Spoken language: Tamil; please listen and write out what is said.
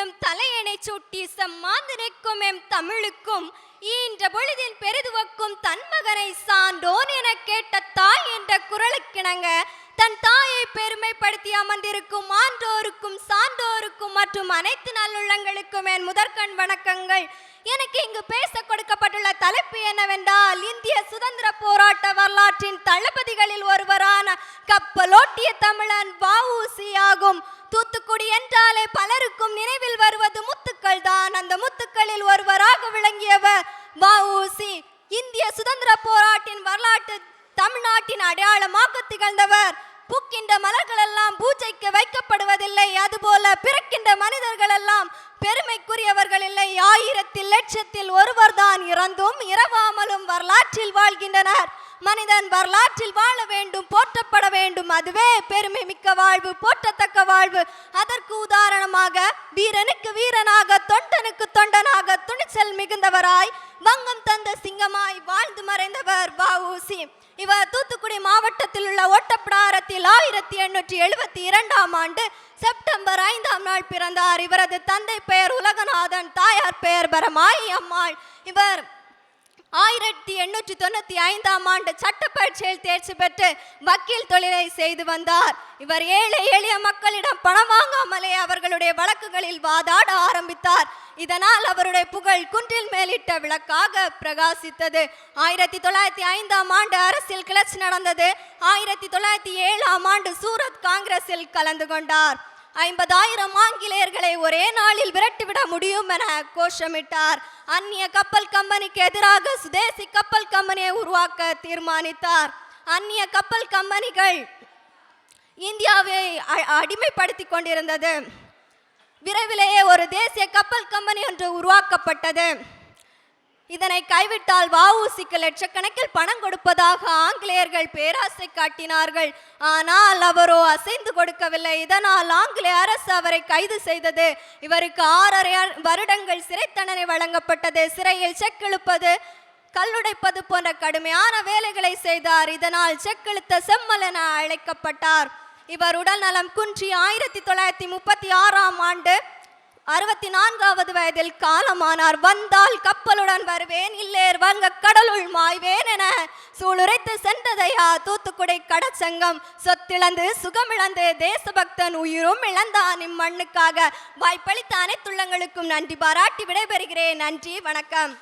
என்னும் தலையணை சூட்டி செம்மாந்திருக்கும் எம் தமிழுக்கும் ஈன்ற பொழுதில் பெரிதுவக்கும் தன்மகனை சான்றோன் என கேட்ட தாய் என்ற குரலுக்கிணங்க தன் தாயை பெருமைப்படுத்தி அமர்ந்திருக்கும் ஆன்றோருக்கும் சான்றோருக்கும் மற்றும் அனைத்து நல்லுள்ளங்களுக்கும் என் முதற்கண் வணக்கங்கள். எனக்கு இங்கு பேச கொடுக்கப்பட்டுள்ள தலைப்பு என்னவென்றால், இந்திய சுதந்திர போராட்ட வரலாற்றின் தளபதிகளில் ஒருவரான கப்பலோட்டிய தமிழன் வ.உ.சி ஆகும். தூத்துக்குடி என்றாலே பலருக்கும் நினைவில் வருவது முத்துக்கள் தான். அந்த முத்துக்களில் ஒருவராக விளங்கியவர் வ.உ.சி. இந்திய சுதந்திர போராட்டின் வரலாற்று தமிழ்நாட்டின் அடையாளமாக திகழ்ந்தவர். பூக்கின்ற மலர்கள் எல்லாம் பூஜைக்கு வைக்கப்படுவதில்லை, அதுபோல பிறக்கின்ற மனிதர்கள் எல்லாம் பெருமைக்குரியவர்கள் இல்லை. ஆயிரத்தில் லட்சத்தில் ஒருவர் தான் இறந்தும் இரவாமலும் வரலாற்றில் வாழ்கின்றனர். மனிதன் வரலாற்றில் வாழ வேண்டும், போற்றப்பட வேண்டும். அதுவே பெருமை மிக்க வாழ்வு, போற்றத்தக்க வாழ்வு. அதற்கு உதாரணமாக வீரனுக்கு வீரனாக, தொண்டனுக்கு தொண்டனாக, துணிச்சல் மிகுந்தவராய், வங்கம் தந்த சிங்கமாய் வாழ்ந்து மறைந்தவர் வ.உ.சி. இவர் தூத்துக்குடி மாவட்டத்தில் உள்ள ஒட்டப்பிடாரத்தில் 1872ஆம் ஆண்டு செப்டம்பர் 5ஆம் நாள் பிறந்தார். இவரது தந்தை பெயர் உலகநாதன், தாயார் பெயர் பரமாயி அம்மாள். இவர் 1895ஆம் ஆண்டு சட்ட பரீட்சையில் தேர்ச்சி பெற்று வக்கீல் தொழிலை செய்து வந்தார். இவர் ஏழை எளிய மக்களிடம் பணம் வாங்காமலே அவர்களுடைய வழக்குகளில் வாதாட ஆரம்பித்தார். இதனால் அவருடைய புகழ் குன்றில் மேலிட்ட விளக்காக பிரகாசித்தது. 1905ஆம் ஆண்டு அரசியல் கிளர்ச்சி நடந்தது. 1907ஆம் ஆண்டு சூரத் காங்கிரஸில் கலந்து கொண்டார். 50,000 ஆங்கிலேயர்களை ஒரே நாளில் விரட்டிவிட முடியும் என கோஷமிட்டார். அந்நிய கப்பல் கம்பெனிக்கு எதிராக சுதேசி கப்பல் கம்பெனியை உருவாக்க தீர்மானித்தார். அந்நிய கப்பல் கம்பெனிகள் இந்தியாவை அடிமைப்படுத்தி கொண்டிருந்தது. விரைவிலேயே ஒரு தேசிய கப்பல் கம்பெனி ஒன்று உருவாக்கப்பட்டது. இதனை கைவிட்டால் வ.உ.சிக்கு லட்சக்கணக்கில் பணம் கொடுப்பதாக ஆங்கிலேயர்கள் பேராசை காட்டினார்கள். ஆனால் அவரோ அசைந்து கொடுக்கவில்லை. இதனால் ஆங்கிலேய அரசு அவரை கைது செய்தது. இவருக்கு 6.5 வருடங்கள் சிறை தண்டனை வழங்கப்பட்டது. சிறையில் செக் இழுப்பது, கல்லுடைப்பது போன்ற கடுமையான வேலைகளை செய்தார். இதனால் செக்கெழுத்த செம்மல் என அழைக்கப்பட்டார். இவர் உடல் நலம் குன்றி 1936ஆம் ஆண்டு 64வது வயதில் காலமானார். வந்தால் கப்பலுடன் வருவேன், இல்லேர் வங்க கடலுள் மாய்வேன் என சூளுரைத்து சென்றதையா தூத்துக்குடி கடற்சங்கம். சொத்திழந்து சுகமிழந்து தேசபக்தன் உயிரும் இழந்தான் இம்மண்ணுக்காக. வாய்ப்பளித்த அனைத்துள்ளங்களுக்கும் நன்றி பாராட்டி விடைபெறுகிறேன். நன்றி, வணக்கம்.